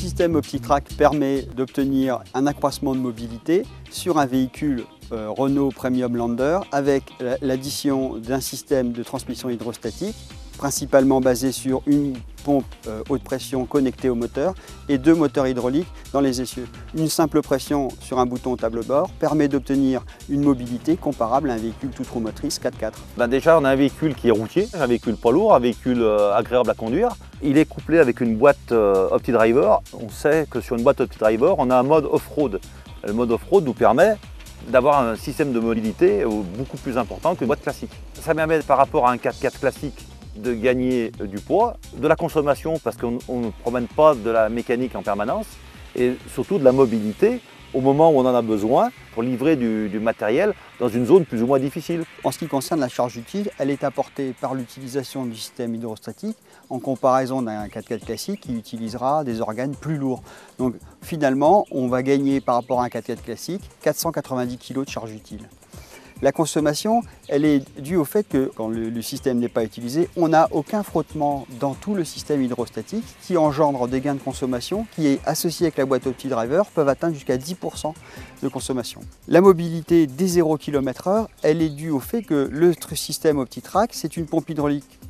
système OptiTrack permet d'obtenir un accroissement de mobilité sur un véhicule Renault Premium Lander avec l'addition d'un système de transmission hydrostatique principalement basé sur une pompe haute pression connectée au moteur et 2 moteurs hydrauliques dans les essieux. Une simple pression sur un bouton au tableau-bord permet d'obtenir une mobilité comparable à un véhicule toute roue motrice 4x4. Déjà, on a un véhicule qui est routier, un véhicule poids lourd, un véhicule agréable à conduire. Il est couplé avec une boîte OptiDriver. On sait que sur une boîte OptiDriver, on a un mode off-road. Le mode off-road nous permet d'avoir un système de mobilité beaucoup plus important qu'une boîte classique. Ça permet par rapport à un 4x4 classique de gagner du poids, de la consommation parce qu'on ne promène pas de la mécanique en permanence et surtout de la mobilité au moment où on en a besoin pour livrer du matériel dans une zone plus ou moins difficile. En ce qui concerne la charge utile, elle est apportée par l'utilisation du système hydrostatique en comparaison d'un 4x4 classique qui utilisera des organes plus lourds. Donc finalement, on va gagner par rapport à un 4x4 classique 490 kg de charge utile. La consommation, elle est due au fait que quand le système n'est pas utilisé, on n'a aucun frottement dans tout le système hydrostatique qui engendre des gains de consommation qui est associé avec la boîte OptiDriver peuvent atteindre jusqu'à 10% de consommation. La mobilité des 0 km/h, elle est due au fait que le système OptiTrack, c'est une pompe hydraulique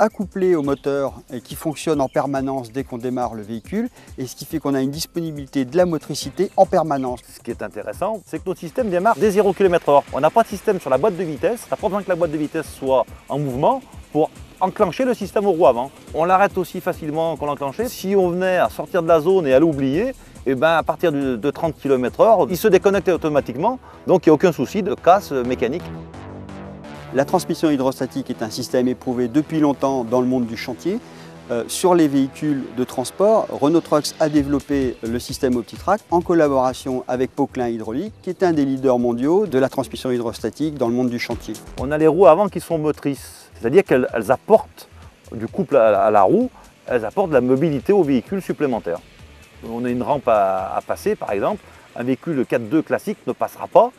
accouplé au moteur et qui fonctionne en permanence dès qu'on démarre le véhicule et ce qui fait qu'on a une disponibilité de la motricité en permanence. Ce qui est intéressant, c'est que notre système démarre dès 0 km/h. On n'a pas de système sur la boîte de vitesse, on n'a pas besoin que la boîte de vitesse soit en mouvement pour enclencher le système aux roues avant. On l'arrête aussi facilement qu'on l'enclenchait. Si on venait à sortir de la zone et à l'oublier, et à partir de 30 km/h, il se déconnecte automatiquement, donc il n'y a aucun souci de casse mécanique. La transmission hydrostatique est un système éprouvé depuis longtemps dans le monde du chantier. Sur les véhicules de transport, Renault Trucks a développé le système OptiTrack en collaboration avec Poquelin Hydraulique, qui est un des leaders mondiaux de la transmission hydrostatique dans le monde du chantier. On a les roues avant qui sont motrices, c'est-à-dire qu'elles apportent du couple à la roue, elles apportent de la mobilité au véhicule supplémentaire. On a une rampe à passer par exemple, un véhicule 4x2 classique ne passera pas,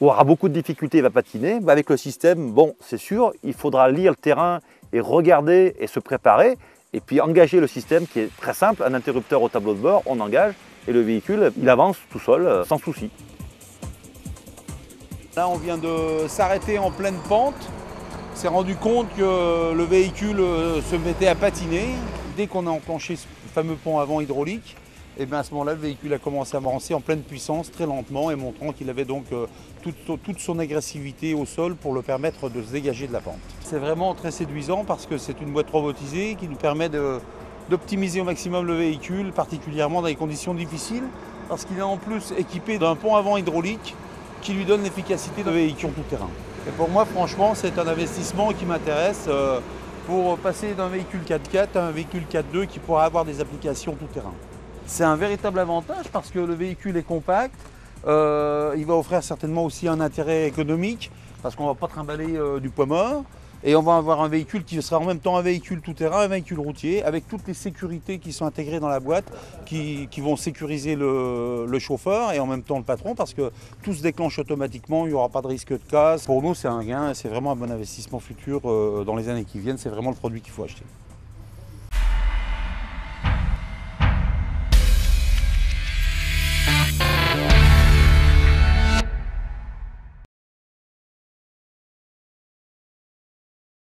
aura beaucoup de difficultés, il va patiner. Avec le système, bon, c'est sûr, il faudra lire le terrain et regarder et se préparer et puis engager le système qui est très simple, un interrupteur au tableau de bord, on engage et le véhicule, il avance tout seul, sans souci. Là, on vient de s'arrêter en pleine pente. On s'est rendu compte que le véhicule se mettait à patiner. Dès qu'on a enclenché ce fameux pont avant hydraulique, et bien à ce moment-là, le véhicule a commencé à avancer en pleine puissance, très lentement, et montrant qu'il avait donc toute son agressivité au sol pour le permettre de se dégager de la pente. C'est vraiment très séduisant parce que c'est une boîte robotisée qui nous permet d'optimiser au maximum le véhicule, particulièrement dans les conditions difficiles, parce qu'il est en plus équipé d'un pont avant hydraulique qui lui donne l'efficacité de véhicule tout-terrain. Et pour moi, franchement, c'est un investissement qui m'intéresse pour passer d'un véhicule 4x4 à un véhicule 4x2 qui pourra avoir des applications tout-terrain. C'est un véritable avantage parce que le véhicule est compact, il va offrir certainement aussi un intérêt économique parce qu'on ne va pas trimballer du poids mort et on va avoir un véhicule qui sera en même temps un véhicule tout-terrain, un véhicule routier avec toutes les sécurités qui sont intégrées dans la boîte qui vont sécuriser le chauffeur et en même temps le patron parce que tout se déclenche automatiquement, il n'y aura pas de risque de casse. Pour nous c'est un gain, c'est vraiment un bon investissement futur dans les années qui viennent, c'est vraiment le produit qu'il faut acheter.